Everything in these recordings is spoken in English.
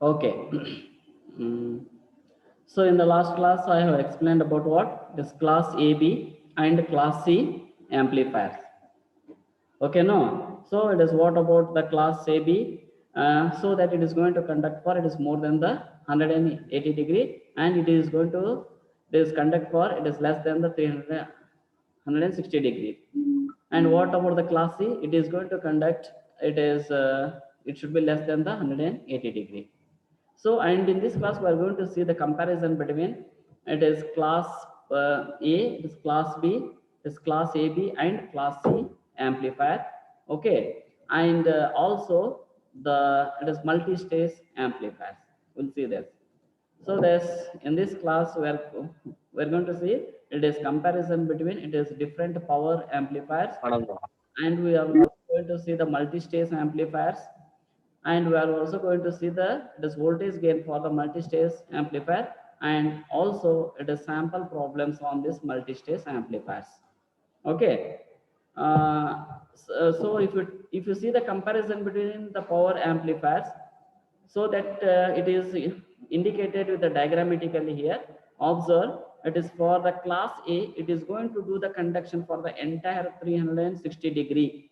Okay. Mm. So in the last class, I have explained about what this class AB and class C amplifiers. Okay, no. So it is what about the class AB? So that it is going to conduct for it is more than the 180 degree, and it is going to this conduct for it is less than the 160 degree. And what about the class C? It is going to conduct it is it should be less than the 180 degree. So, and in this class, we are going to see the comparison between it is class A, it is class B, it is class AB, and class C amplifier. Okay, and also the it is multi-stage amplifiers. We'll see this. So, this in this class, we're going to see it is comparison between it is different power amplifiers, and we are also going to see the multi-stage amplifiers, and we are also going to see the this voltage gain for the multi-stage amplifier, and also it is sample problems on this multi-stage amplifiers. Okay. So if you see the comparison between the power amplifiers, so that it is indicated with the diagrammatically here. Observe, it is for the class A, it is going to do the conduction for the entire 360 degree.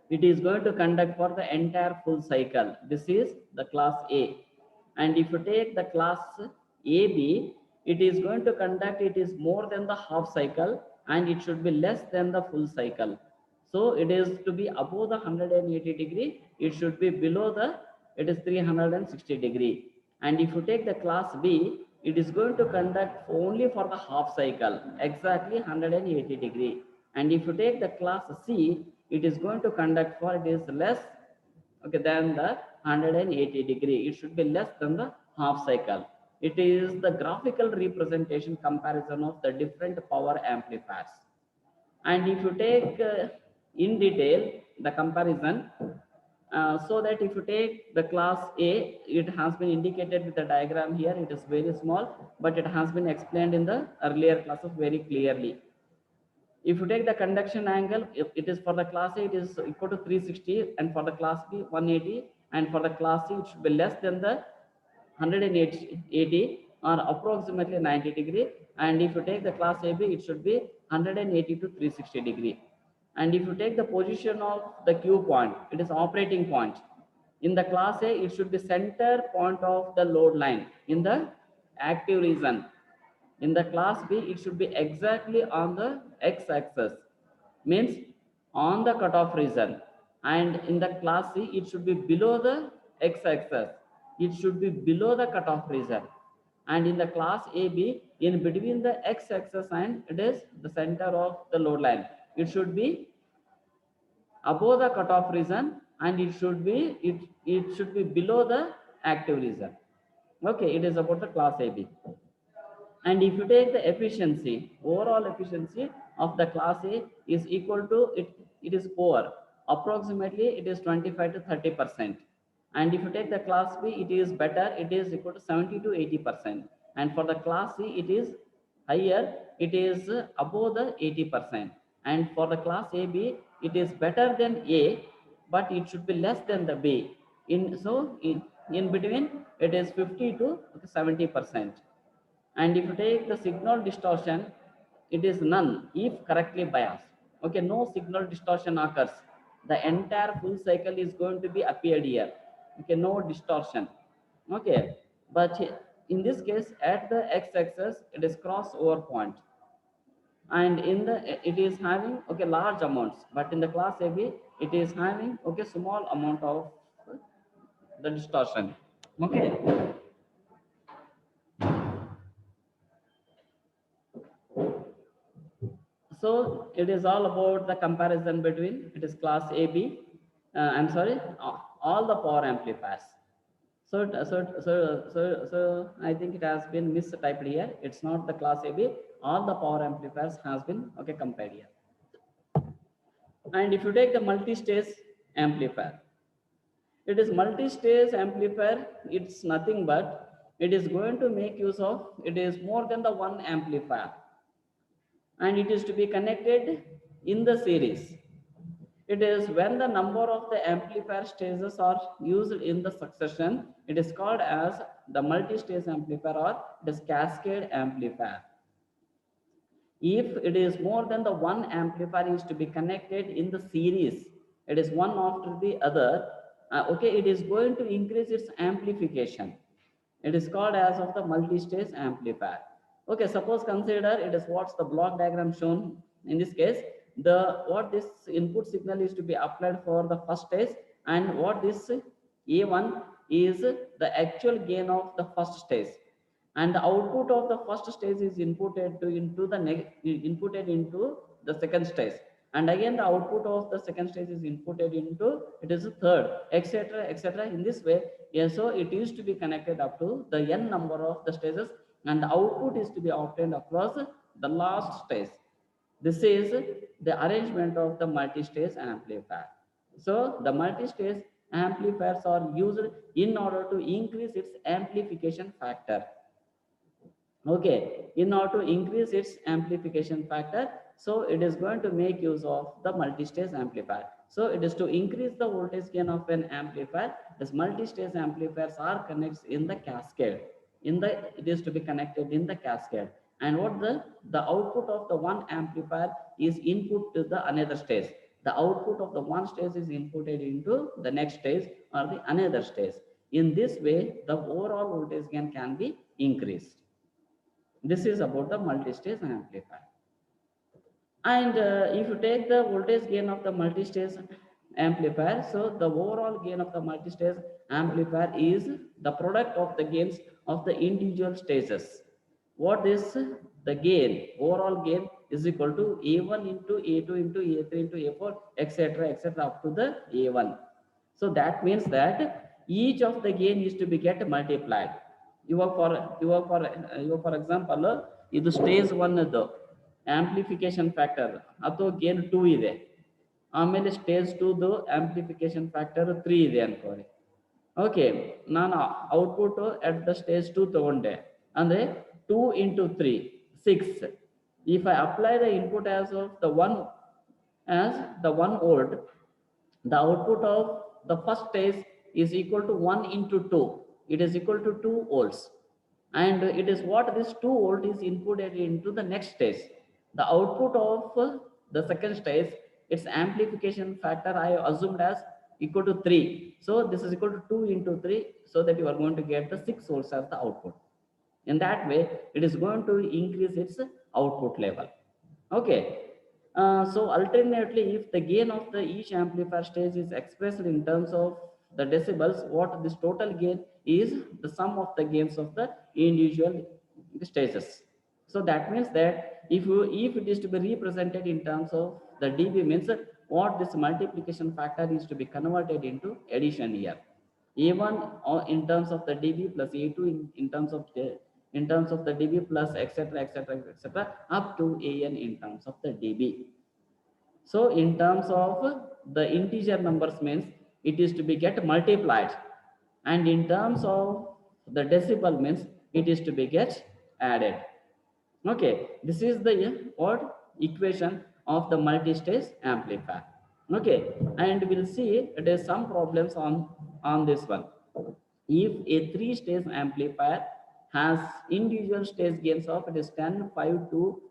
It is going to conduct for the entire full cycle. This is the class A. And if you take the class AB, it is going to conduct, it is more than the half cycle, and it should be less than the full cycle. So it is to be above the 180 degree, it should be below the, it is 360 degree. And if you take the class B, it is going to conduct only for the half cycle, exactly 180 degree. And if you take the class C, it is going to conduct for it is less, okay, than the 180 degree. It should be less than the half cycle. It is the graphical representation comparison of the different power amplifiers. And if you take in detail the comparison, so that if you take the class A, it has been indicated with the diagram here. It is very small, but it has been explained in the earlier classes very clearly. If you take the conduction angle, if it is for the class A, it is equal to 360, and for the class B, 180, and for the class C, it should be less than the 180 or approximately 90 degree. And if you take the class AB, it should be 180 to 360 degree. And if you take the position of the Q point, it is operating point. In the class A, it should be center point of the load line in the active region. In the class B, it should be exactly on the x-axis, means on the cutoff region. And in the class C, it should be below the x-axis. It should be below the cutoff region. And in the class AB, in between the x-axis and it is the center of the load line, it should be above the cutoff region, and it should be below the active region. Okay, it is about the class AB. And if you take the efficiency, overall efficiency of the class A is equal to it is poor. Approximately it is 25 to 30%. And if you take the class B, it is better, it is equal to 70 to 80%. And for the class C, it is higher, it is above the 80%. And for the class AB, it is better than A, but it should be less than the B. In between, it is 50 to 70%. And if you take the signal distortion, it is none if correctly biased. Okay, no signal distortion occurs. The entire full cycle is going to be appeared here. Okay, no distortion. Okay, but in this case, at the x-axis, it is crossover point, and in the it is having okay large amounts, but in the class AB, it is having okay small amount of the distortion. Okay. So it is all about the comparison between it is class AB. I'm sorry, all the power amplifiers. So I think it has been mistyped here. It's not the class AB. All the power amplifiers has been okay compared here. And if you take the multi-stage amplifier, it is multi-stage amplifier. It's nothing but it is going to make use of it is more than the one amplifier, and it is to be connected in the series. It is when the number of the amplifier stages are used in the succession, it is called as the multi-stage amplifier or it is cascade amplifier. If it is more than the one amplifier is to be connected in the series, it is one after the other, okay, it is going to increase its amplification. It is called as of the multi-stage amplifier. Okay, suppose consider it is what's the block diagram shown in this case. The what this input signal is to be applied for the first stage, and what this A1 is the actual gain of the first stage, and the output of the first stage is inputted into the second stage, and again the output of the second stage is inputted into it is the third, etc., etc. In this way, yeah, so it is to be connected up to the n number of the stages, and the output is to be obtained across the last stage. This is the arrangement of the multi-stage amplifier. So the multi-stage amplifiers are used in order to increase its amplification factor. Okay, in order to increase its amplification factor, so it is going to make use of the multi-stage amplifier. So it is to increase the voltage gain of an amplifier. This multi-stage amplifiers are connected in the cascade. It is to be connected in the cascade. And what the output of the one amplifier is input to the another stage. The output of the one stage is inputted into the next stage or the another stage. In this way, the overall voltage gain can be increased. This is about the multi-stage amplifier. And if you take the voltage gain of the multi-stage amplifier, so the overall gain of the multi-stage amplifier is the product of the gains of the individual stages. What is the gain? Overall gain is equal to A1 into A2 into A3 into A4, etc., etc., up to the A1. So that means that each of the gain is to be get multiplied. For example, ಇದು stage 1 amplification factor ಅಥವಾ gain 2 ಇದೆ, ಆಮೇಲೆ stage 2 amplification factor 3 ಇದೆ ಅನ್ಕೊಳ್ಳಿ. Okay, ನಾನು output at the stage 2 ತಗೊಂಡೆ ಅಂದ್ರೆ 2 into 3 6. If I apply the input as the 1 volt, the output of the first stage is equal to 1 into 2. It is equal to 2 volts, and it is what this 2 volt is inputted into the next stage. The output of the second stage, its amplification factor I assumed as equal to 3. So this is equal to 2 into 3, so that you are going to get the 6 volts as the output. In that way, it is going to increase its output level. Okay. So alternately, if the gain of the each amplifier stage is expressed in terms of the decibels, what this total gain is the sum of the gains of the individual stages. So that means that if it is to be represented in terms of the dB, means what this multiplication factor is to be converted into addition here. A1 in terms of the dB plus A2 in terms of the dB plus etc., etc., etc., up to an in terms of the dB. So in terms of the integer numbers, means it is to be get multiplied, and in terms of the decibel, means it is to be get added. Okay, this is the what equation of the multi-stage amplifier. Okay, and we'll see there is some problems on this one. If a 3-stage amplifier has individual stage gains of it is 10, 5, 2,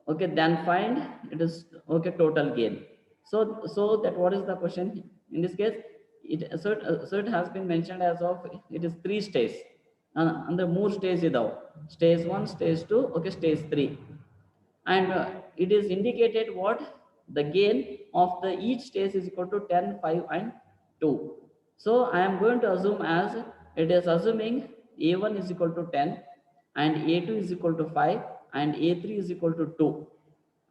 okay, then find it is okay total gain. So that what is the question in this case? It has been mentioned as of it is 3 stages, and the more stage idav, stage 1, stage 2, okay, stage 3, and it is indicated what the gain of the each stage is equal to 10, 5, and 2. So I am going to assume as it is assuming A1 is equal to 10, and A2 is equal to 5, and A3 is equal to 2.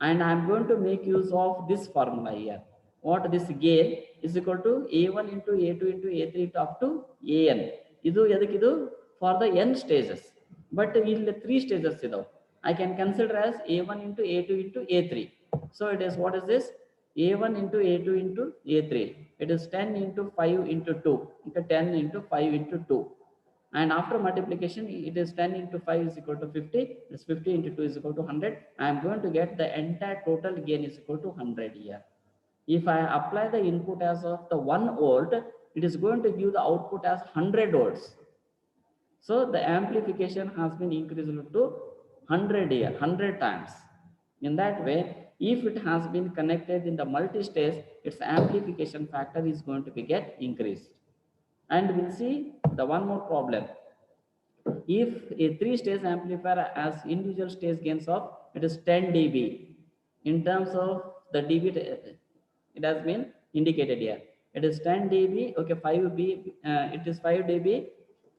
And I am going to make use of this formula here. What this gain is equal to A1 into A2 into A3 into up to AN. Idu yadakidu for the n stages. But in the 3 stages, I can consider as A1 into A2 into A3. So it is what is this? A1 into A2 into A3. It is 10 into 5 into 2. Into 10 into 5 into 2. And after multiplication, it is 10 into 5 is equal to 50. This 50 into 2 is equal to 100. I am going to get the entire total gain is equal to 100 here. If I apply the input as of the 1 volt, it is going to give the output as 100 volts. So the amplification has been increased to 100 times. In that way, if it has been connected in the multi-stage, its amplification factor is going to be get increased. And we'll see the one more problem. If a three-stage amplifier has individual stage gains of it is 10 dB. In terms of the dB, it has been indicated here. It is 10 dB. Okay, 5B. It is 5 dB,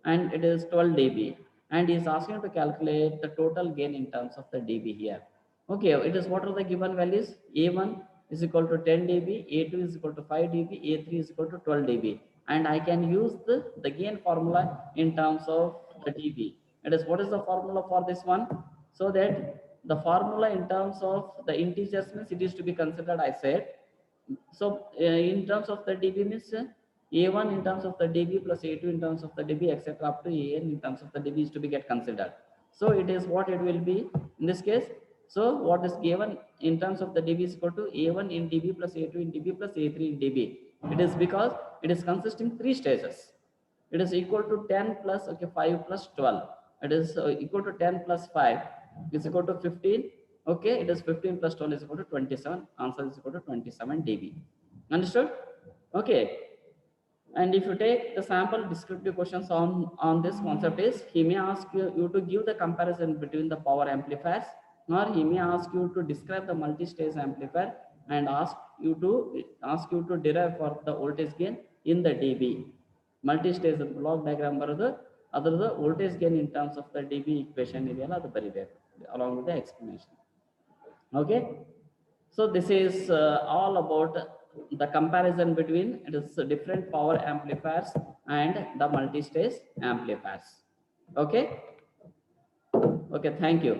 and it is 12 dB. And he is asking to calculate the total gain in terms of the dB here. Okay, it is what are the given values? A1 is equal to 10 dB, A2 is equal to 5 dB, A3 is equal to 12 dB. And I can use the gain formula in terms of the dB. It is what is the formula for this one? So that the formula in terms of the integers means it is to be considered, I said. So in terms of the dB means A1 in terms of the dB plus A2 in terms of the dB, etc. up to AN in terms of the dB is to be get considered. So it is what it will be in this case. So what is given in terms of the dB is equal to A1 in dB plus A2 in dB plus A3 in dB. It is because it is consisting 3 stages. It is equal to 10 plus 5 plus 12. It is equal to 10 plus 5 is equal to 15. Okay, it is 15 plus 12 is equal to 27. Answer is equal to 27 dB. Understood? Okay. And if you take the sample descriptive questions on this concept is, he may ask you to give the comparison between the power amplifiers, or he may ask you to describe the multi-stage amplifier and ask you to derive for the voltage gain in the dB. Multi-stage block diagram baradu, other the voltage gain in terms of the dB equation ideyala adu baribe along with the explanation. Okay, so this is all about the comparison between it is different power amplifiers and the multi-stage amplifiers. Okay, thank you.